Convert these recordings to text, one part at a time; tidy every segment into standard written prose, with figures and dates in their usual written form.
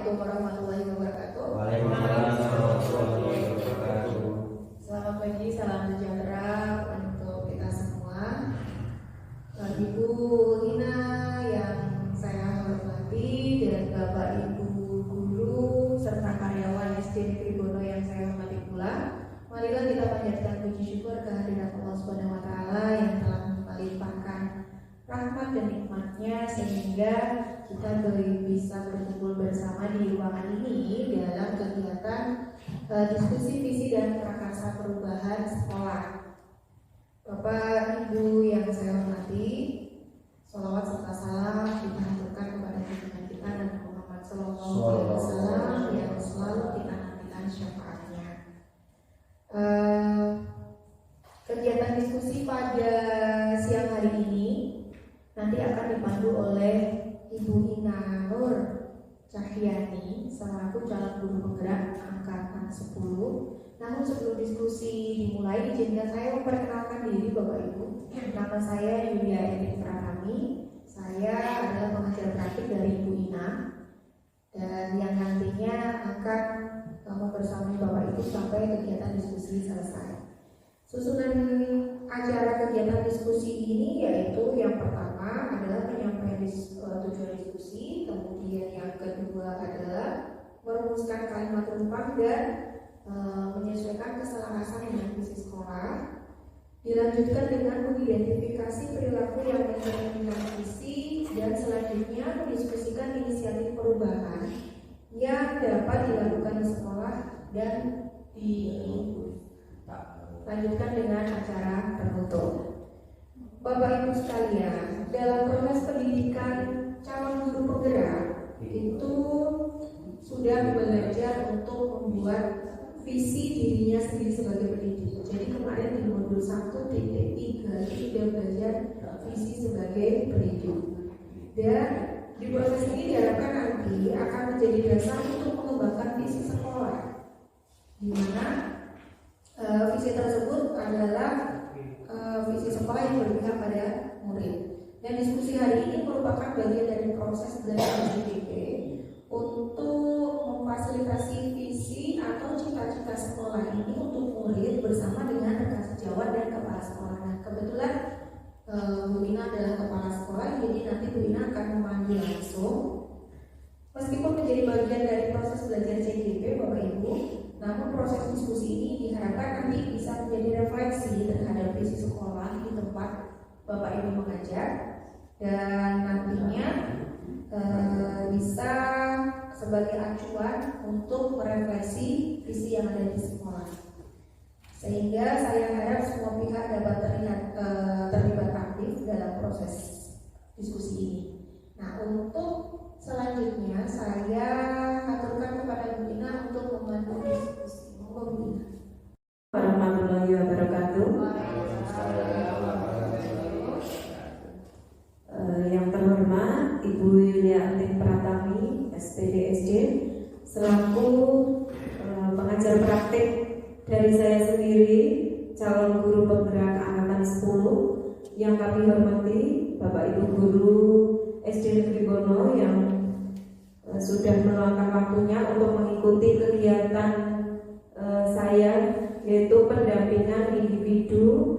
Assalamualaikum warahmatullahi wabarakatuh. Waalaikumsalam warahmatullahi wabarakatuh. Selamat pagi, salam sejahtera untuk kita semua. Ibu Ina yang saya hormati dan Bapak Ibu guru serta karyawan SD Negeri Bono yang saya hormati pula. Marilah kita panjatkan puji syukur kehadirat Allah Subhanahu wa taala yang telah melimpahkan rahmat dan nikmatnya sehingga kita bisa berkumpul bersama di ruangan ini dalam kegiatan diskusi visi dan prakarsa perubahan sekolah. Bapak Ibu yang saya hormati, sholawat serta salam kita haturkan kepada junjungan kita Nabi Muhammad SAW yang selalu kita nantikan syafaatnya. Kegiatan diskusi pada siang hari ini nanti akan dipandu oleh Ibu Ina Nur Cahyani selaku calon guru penggerak angkatan 10. Namun sebelum diskusi dimulai, izinkan saya memperkenalkan diri Bapak Ibu. Nama saya Yulia Edith Pratami. Saya adalah pengajar praktik dari Ibu Ina dan yang nantinya akan membersamai Bapak Ibu sampai kegiatan diskusi selesai. Susunan acara kegiatan diskusi ini yaitu yang pertama adalah penyampaian tujuan diskusi, kemudian yang kedua adalah merumuskan kalimat rumpang dan menyesuaikan keselarasan dengan visi sekolah. Dilanjutkan dengan mengidentifikasi perilaku yang mencerminkan visi dan selanjutnya mendiskusikan inisiatif perubahan yang dapat dilakukan di sekolah dan dilanjutkan dengan acara penutup. Bapak Ibu sekalian, dalam proses pendidikan calon guru penggerak itu sudah belajar untuk membuat visi dirinya sendiri sebagai pendidik. Jadi kemarin di modul 1.3 itu sudah belajar visi sebagai pendidik. Dan di proses ini diharapkan nanti akan menjadi dasar untuk mengembangkan visi sekolah, di mana visi tersebut adalah visi sekolah yang berpihak pada murid. Dan diskusi hari ini merupakan bagian dari proses belajar JDP untuk memfasilitasi visi atau cita-cita sekolah ini untuk murid bersama dengan rekan sejawat dan kepala sekolah. Nah, kebetulan Bu Ina adalah kepala sekolah, jadi nanti Bu Ina akan memanggil langsung. Meskipun menjadi bagian dari proses belajar JDP Bapak Ibu, namun proses diskusi ini diharapkan nanti bisa menjadi refleksi terhadap visi sekolah di tempat Bapak Ibu mengajar dan nantinya bisa sebagai acuan untuk merefleksi visi yang ada di sekolah. Sehingga saya harap semua pihak dapat terlibat aktif dalam proses diskusi ini. Nah, untuk selanjutnya saya aturkan kepada Bu Ina untuk memandu diskusi. Bu Ina. Warahmatullahi wabarakatuh. Yang terhormat Ibu Yulia Edith Pratami, SPDSD, selaku pengajar praktik dari saya sendiri, calon guru penggerak angkatan 10, yang kami hormati Bapak Ibu guru SD Negeri Bono yang sudah meluangkan waktunya untuk mengikuti kegiatan saya, yaitu pendampingan individu.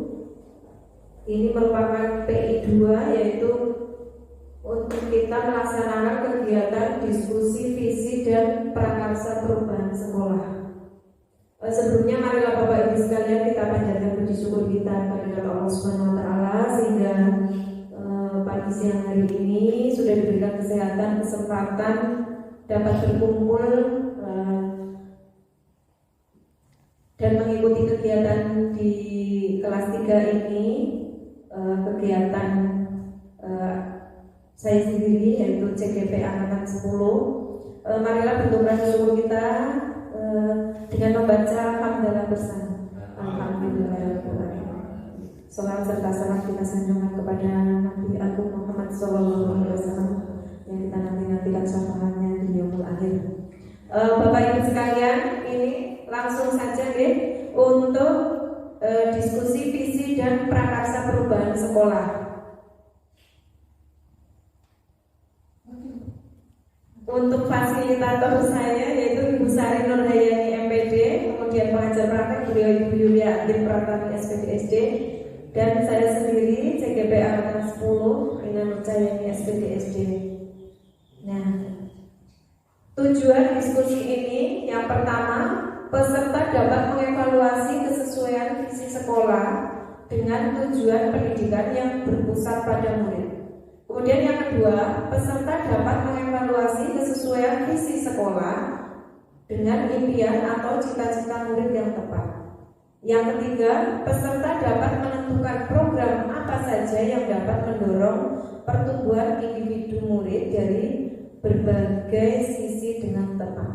Ini merupakan PI2, yaitu untuk kita melaksanakan kegiatan diskusi visi dan prakarsa perubahan sekolah. Sebelumnya marilah Bapak Ibu sekalian kita panjatkan puji syukur kita kepada Allah Subhanahu wa taala sehingga pagi siang hari ini sudah diberikan kesehatan, kesempatan dapat berkumpul dan mengikuti kegiatan di kelas 3 ini, kegiatan saya sendiri yaitu CGP angkatan 10. Marilah bentukkan syukur kita dengan membaca hamdalah bersama. Alhamdulillahirobbilalamin. Salam serta salam kita sanjungkan kepada Nabi Agung Muhammad SAW yang kita nanti-nantikan syafaatnya di yaumul akhir. Bapak Ibu sekalian, ini langsung saja deh untuk diskusi visi dan prakarsa perubahan sekolah. untuk fasilitator saya yaitu Ibu Sari Nurhayani MPD, kemudian pengajar praktek beliau Ibu Yulia Antin Pratami SPD SD, dan saya sendiri CGP Angkatan 10 Rina Nurcayani SPD SD. Nah, tujuan diskusi ini yang pertama, peserta dapat mengevaluasi kesesuaian visi sekolah dengan tujuan pendidikan yang berpusat pada murid. Kemudian yang kedua, peserta dapat mengevaluasi kesesuaian visi sekolah dengan impian atau cita-cita murid yang tepat. Yang ketiga, peserta dapat menentukan program apa saja yang dapat mendorong pertumbuhan individu murid dari berbagai sisi dengan tepat.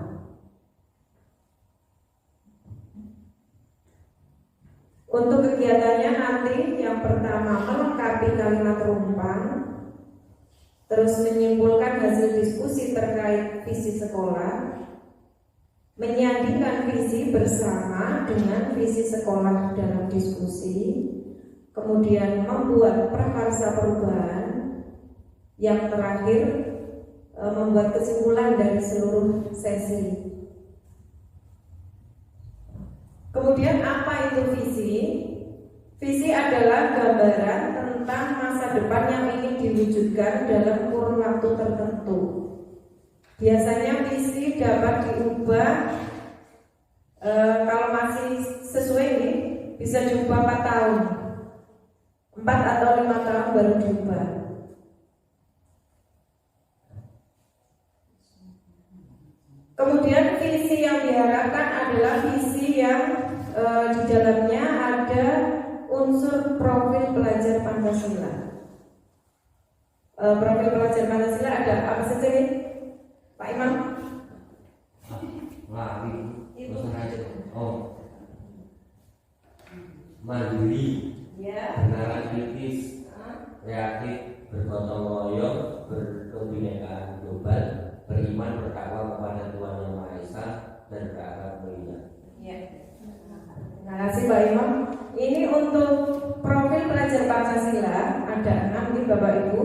Untuk kegiatannya nanti yang pertama melengkapi kalimat rumpang, terus menyimpulkan hasil diskusi terkait visi sekolah, menyandingkan visi bersama dengan visi sekolah dalam diskusi, kemudian membuat prakarsa perubahan, yang terakhir membuat kesimpulan dari seluruh sesi. Kemudian apa itu visi? Visi adalah gambaran tentang masa depan yang ingin diwujudkan dalam kurun waktu tertentu. Biasanya visi dapat diubah kalau masih sesuai ini bisa diubah 4 tahun, 4 atau 5 tahun baru diubah. Kemudian visi yang diharapkan adalah visi yang di dalamnya ada unsur profil pelajar Pancasila. Profil pelajar Pancasila ada apa saja nih, Pak Imam? Mandiri, Ya. kenalan kritis, kreatif, bergotong royong, berkebinekaan global, beriman bertakwa kepada Tuhan Yang Maha Esa, dan berakhlak mulia. Ya. Terima kasih Pak Imam. Ini untuk profil pelajar Pancasila ada 6 nih Bapak Ibu.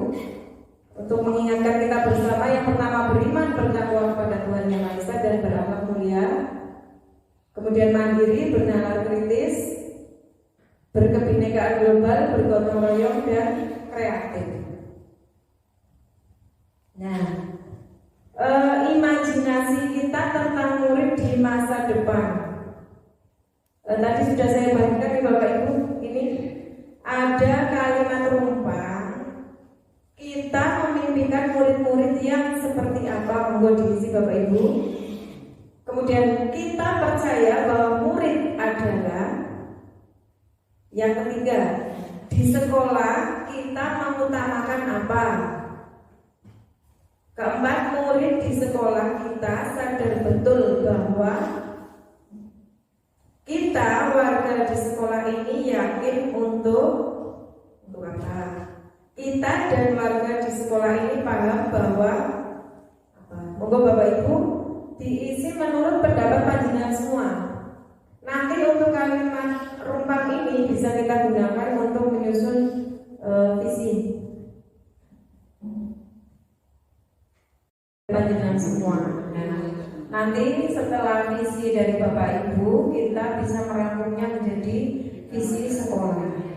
Untuk mengingatkan kita bersama, yang pertama beriman bertakwa kepada Tuhan Yang Maha Esa dan berakhlak mulia. Kemudian mandiri, bernalar kritis, berkebinekaan global, bergotong royong, dan kreatif. Nah, imajinasi kita tentang murid di masa depan. Tadi sudah saya bagikan nih Bapak Ibu, ini ada kalimat rumpang. Kita memimpikan murid-murid yang seperti apa, monggo diisi Bapak Ibu. Kemudian kita percaya bahwa murid adalah, yang ketiga, di sekolah kita mengutamakan apa? Keempat, murid di sekolah kita sadar betul bahwa kita warga di sekolah ini yakin untuk apa? Kita dan warga di sekolah ini paham bahwa apa? Monggo Bapak Ibu diisi menurut pendapat panjenengan semua. Nanti untuk kalimat rumpang ini bisa kita gunakan untuk menyusun visi panjenengan semua. Nah, nanti setelah visi dari Bapak Ibu, kita bisa merangkumnya menjadi visi sekolah.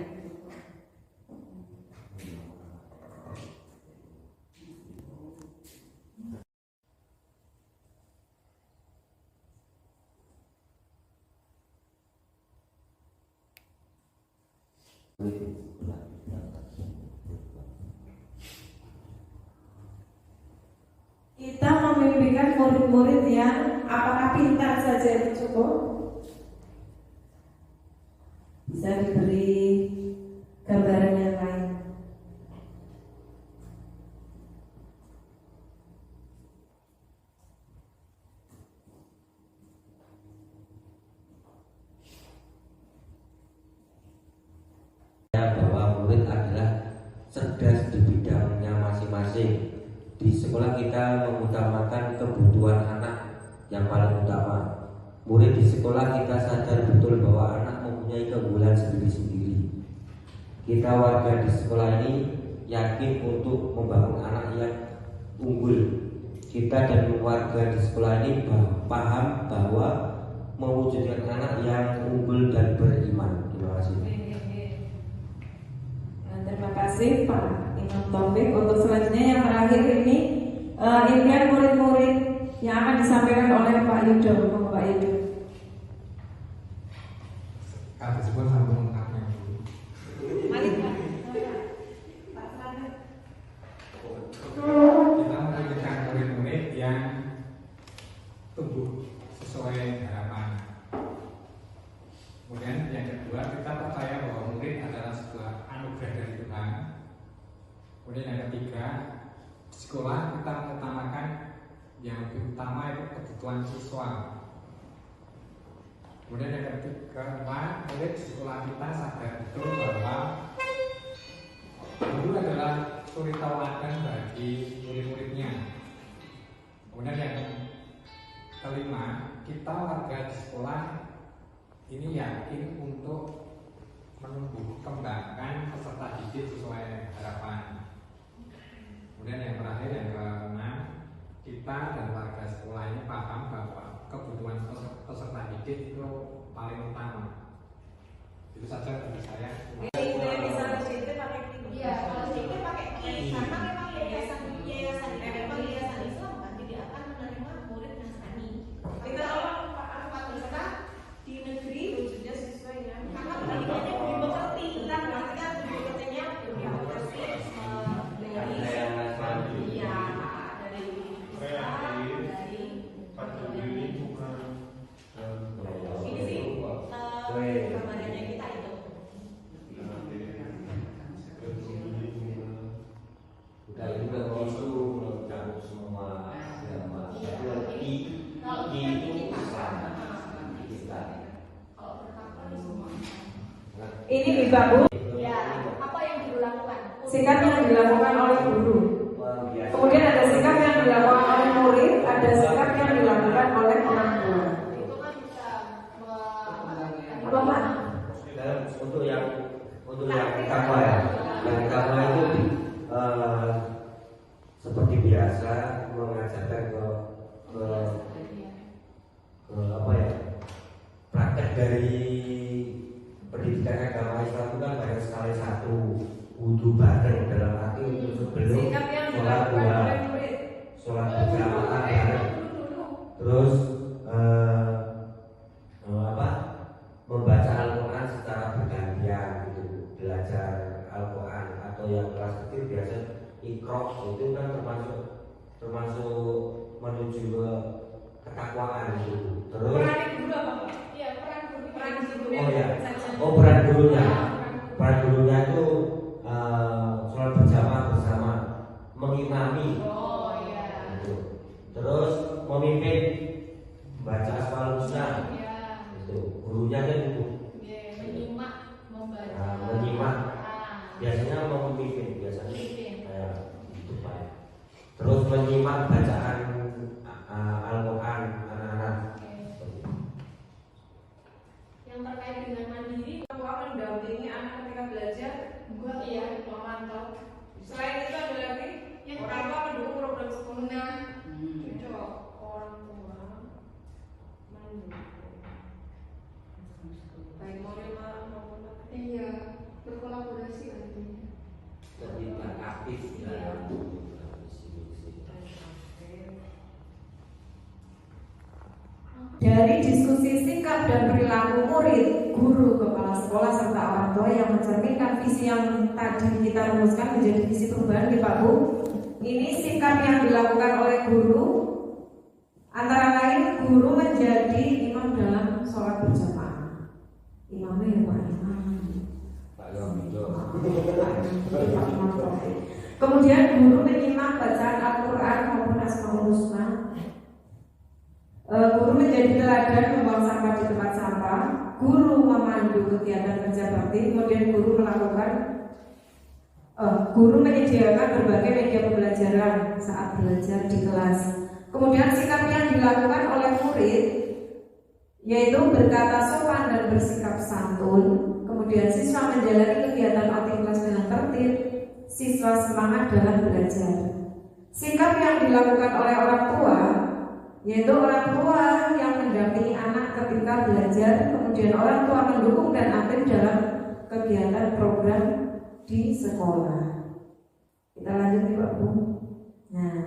Kita memimpikan murid-murid yang apakah pintar saja itu cukup? Bisa diberi gambaran yang lain. Bahwa murid adalah cerdas di bidangnya masing-masing. Di sekolah kita mengutamakan kebutuhan anak yang paling utama. Murid di sekolah kita sadar betul bahwa anak mempunyai keunggulan sendiri-sendiri. Kita warga di sekolah ini yakin untuk membangun anak yang unggul. kita dan warga di sekolah ini paham bahwa mewujudkan anak yang unggul dan beriman. Terima kasih. Terima kasih Pak Imam Taufik. Untuk selanjutnya yang terakhir ini impian murid-murid yang akan disampaikan oleh Pak Yudo. Pak Yudo. Kata sebut sambung apa Malik Pak. Kita menjadikan murid-murid yang tumbuh sesuai harapan. Kemudian yang kedua, kita percaya bahwa murid adalah sebuah anugerah dari Tuhan. Kemudian yang ketiga, di sekolah kita mengutamakan yang lebih utama itu kebutuhan siswa. Kemudian yang ketiga, murid di sekolah kita sadar betul bahwa guru adalah suri tauladan bagi murid-muridnya. Kemudian yang kelima, kita warga di sekolah ini yakin untuk menumbuh kembangkan peserta didik sesuai harapan. Kemudian yang terakhir, yang keenam, kita dan warga sekolah ini paham bahwa kebutuhan peserta didik itu paling utama. Itu saja dari saya. Iya, kalau dikit pakai ki, karena memang yayasan Islam kan tidak akan menerima murid Nasrani. Kita Pak Ustaz di negeri wujudnya siswa yang karena pendidikannya lebih mengerti, kita lebih pengertinya lebih mengerti dari iya dari ini sih gambarannya kita itu. Udah juga itu cakup semua agama. Tapi itu sama kita. Kalau bertakwa di semua. Ini Ibu Bu. Ya, apa yang dulu lakukan? Sikap yang dilakukan oleh guru. Kemudian ada sikap yang dilakukan oleh murid, ada sikap yang dilakukan oleh orang tua. Itu kan bisa Apa Pak? Untuk yang takwa ya, yang takwa itu seperti biasa mengajarkan ke apa ya, praktek dari pendidikan agama Islam itu kan banyak sekali. Satu, wudu bareng dalam arti untuk sebelum Sikap yang sholat dilakukan dua, oleh murid. sholat berjamaah bareng. Terus membaca Al-Quran secara bergantian gitu, belajar Al-Quran atau yang kelas kecil biasa Iqra itu kan termasuk menuju ke ketakwaan gitu. Terus Peran guru apa Pak? Iya, peran guru. peran gurunya. Peran gurunya itu sholat berjamaah bersama, mengimami. Oh iya. Gitu. Terus memimpin baca Asmaul Husna. Iya. Itu gurunya kan itu. Iya, menyimak, membaca. Menyimak. Ah. Biasanya memimpin biasanya. Memimpin. Itu Pak. Terus menyimak bacaan Al-Quran anak-anak. Yang terkait dengan mandiri, Mendampingi anak ketika belajar. iya, memantau. Selain itu ada lagi Yang orang tua mendukung program sekolah. Nah, Cocok orang tua mendukung baik moral maupun material. iya, berkolaborasi nantinya. Terlibat aktif dalam misi-misi. Dari diskusi sikap dan perilaku murid, guru, kepala sekolah serta orang tua yang mencerminkan visi yang tadi kita rumuskan menjadi visi perubahan di Pak Bu. Ini sikap yang dilakukan oleh guru, antara lain guru menjadi imam dalam sholat berjamaah. Imamnya ya Pak Imam. Pak Yomido. Kemudian guru menyimak bacaan Al-Quran maupun Asmaul Husna. Guru menjadi teladan membuang sampah di tempat sampah. Guru memandu kegiatan kerja bakti. Kemudian guru menyediakan berbagai media pembelajaran saat belajar di kelas. Kemudian sikap yang dilakukan oleh murid yaitu berkata sopan dan bersikap santun. Kemudian siswa menjalani kegiatan aktivitas dengan tertib. Siswa semangat dalam belajar. sikap yang dilakukan oleh orang tua, yaitu orang tua yang mendampingi anak ketika belajar, kemudian orang tua mendukung dan aktif dalam kegiatan program di sekolah. Kita lanjut nih Pak Bu. Nah,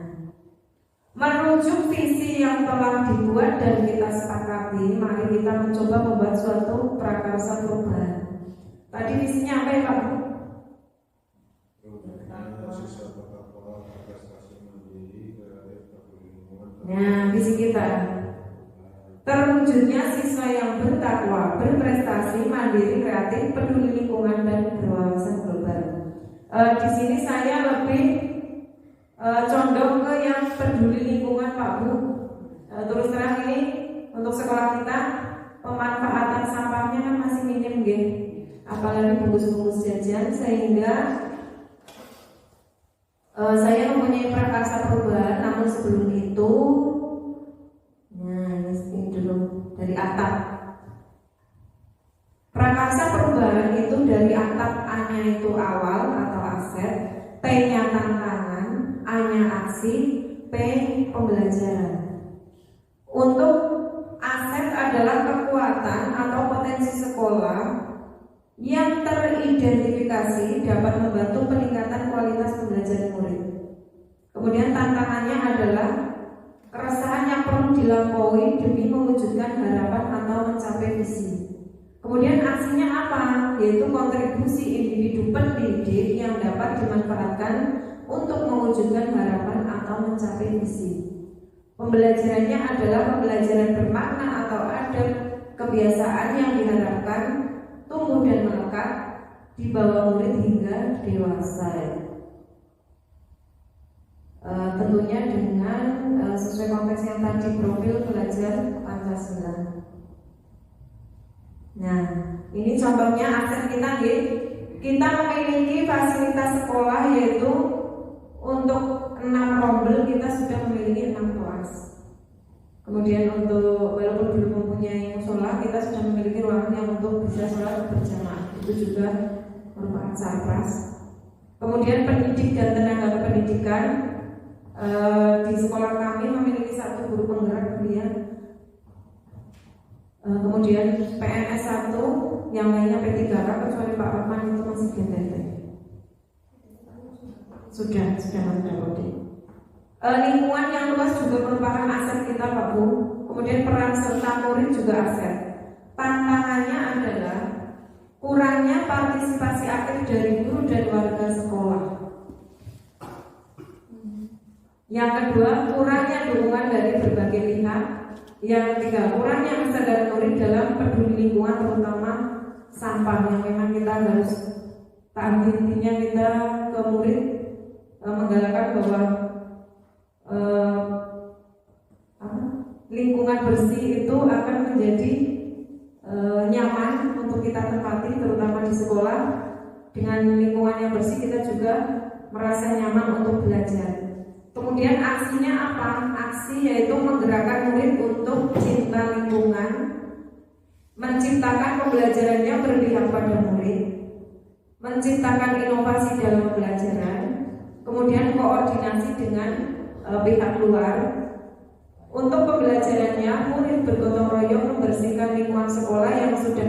merujuk visi yang telah dibuat dan kita sepakati, mari kita mencoba membuat suatu prakarsa perubahan. Tadi visinya apa ya Pak Bu? Nah, visi kita terwujudnya siswa yang bertakwa, berprestasi, mandiri, kreatif, peduli lingkungan dan berwawasan global. Di sini saya lebih condong ke yang peduli lingkungan Pak Bu. Terus terang ini untuk sekolah kita pemanfaatan sampahnya kan masih minim gitu. Apalagi bungkus-bungkus jajan, sehingga saya mempunyai prakarsa perubahan. Namun sebelum itu, nah ini dulu dari atap. Prakarsa perubahan itu dari atap, A-nya itu awal atau aset, T-nya tantangan, A-nya aksi, P pembelajaran. Untuk aset adalah kekuatan atau potensi sekolah yang teridentifikasi dapat membantu peningkatan kualitas pembelajaran murid. Kemudian tantangannya adalah keresahan yang perlu dilampaui demi mewujudkan harapan atau mencapai visi. Kemudian aksinya apa? Yaitu kontribusi individu pendidik yang dapat dimanfaatkan untuk mewujudkan harapan atau mencapai visi. Pembelajarannya adalah pembelajaran bermakna atau ada kebiasaan yang diharapkan tumbuh dan melekat di bawah murid hingga dewasa. Tentunya dengan sesuai konteks yang tadi, profil pelajar Pancasila. Nah, ini contohnya aset kita, kita memiliki fasilitas sekolah yaitu untuk 6 rombel kita sudah memiliki 6 kelas. Kemudian untuk walaupun belum mempunyai musola, kita sudah memiliki ruangan yang untuk bisa sholat berjamaah. Itu juga merupakan sarpras. Kemudian pendidik dan tenaga pendidikan di sekolah kami memiliki 1 guru penggerak beliau. Kemudian PNS 1, yang lainnya P3K kecuali Pak Rahman itu masih GTT. Sudah Kode. Lingkungan yang luas juga merupakan aset kita Pak Bu. Kemudian peran serta murid juga aset. Tantangannya adalah kurangnya partisipasi aktif dari guru dan warga sekolah. Yang kedua, kurangnya dukungan dari berbagai pihak. Yang ketiga, kurangnya kesadaran murid dalam peduli lingkungan, terutama sampah, yang memang kita harus intinya kita ke murid menggalakkan bahwa lingkungan bersih itu akan menjadi nyaman untuk kita tempati, terutama di sekolah. Dengan lingkungan yang bersih kita juga merasa nyaman untuk belajar. Kemudian aksinya apa? Aksi yaitu menggerakkan murid untuk cinta lingkungan, menciptakan pembelajaran yang berpihak pada murid, menciptakan inovasi dalam pembelajaran, kemudian koordinasi dengan pihak luar. Untuk pembelajarannya, murid bergotong royong membersihkan lingkungan sekolah yang sudah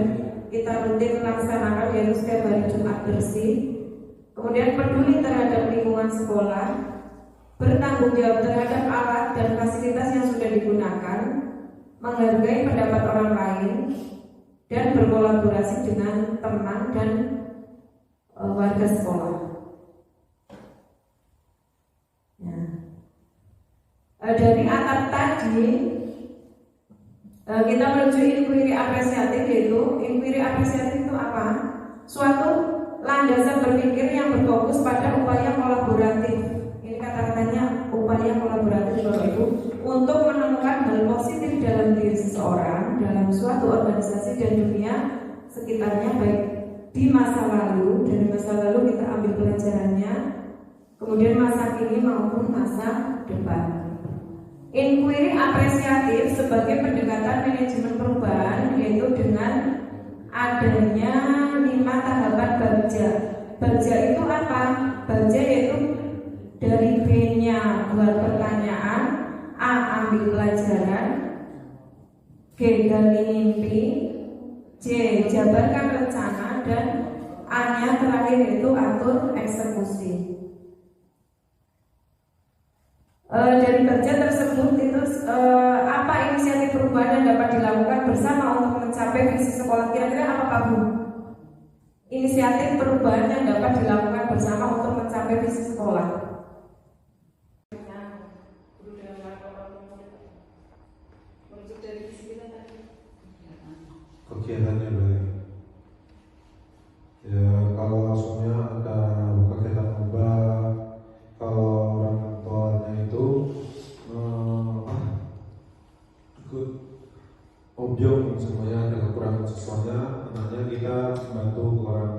kita rutin laksanakan, yaitu setiap hari Jumat bersih. Kemudian peduli terhadap lingkungan sekolah, bertanggung jawab terhadap alat dan fasilitas yang sudah digunakan, menghargai pendapat orang lain, dan berkolaborasi dengan teman dan warga sekolah. Dari atap tadi kita menuju inquiry apresiatif, yaitu inquiry apresiatif itu apa? Suatu landasan berpikir yang berfokus pada upaya kolaboratif. Ini kata-katanya upaya kolaboratif Bapak Ibu, untuk menemukan hal positif dalam diri seseorang, dalam suatu organisasi dan dunia sekitarnya, baik di masa lalu, dari masa lalu kita ambil pelajarannya, kemudian masa kini maupun masa depan. Inquiry apresiatif sebagai pendekatan manajemen perubahan, yaitu dengan adanya 5 tahapan BAGJA. BAGJA itu apa? BAGJA yaitu dari B-nya buat pertanyaan, A ambil pelajaran, G gali mimpi, C jabarkan rencana, dan A-nya terakhir itu atur eksekusi. Dari kerja tersebut itu apa inisiatif perubahan yang dapat dilakukan bersama untuk mencapai visi sekolah? Kira-kira apa Pak Bu? Inisiatif perubahan yang dapat dilakukan bersama untuk mencapai visi sekolah. Kegiatannya baik. Ya kalau langsungnya ada kegiatan lomba, kalau orang tuanya itu ikut obyong semuanya ada kekurangan siswanya, anaknya kita bantu ke orang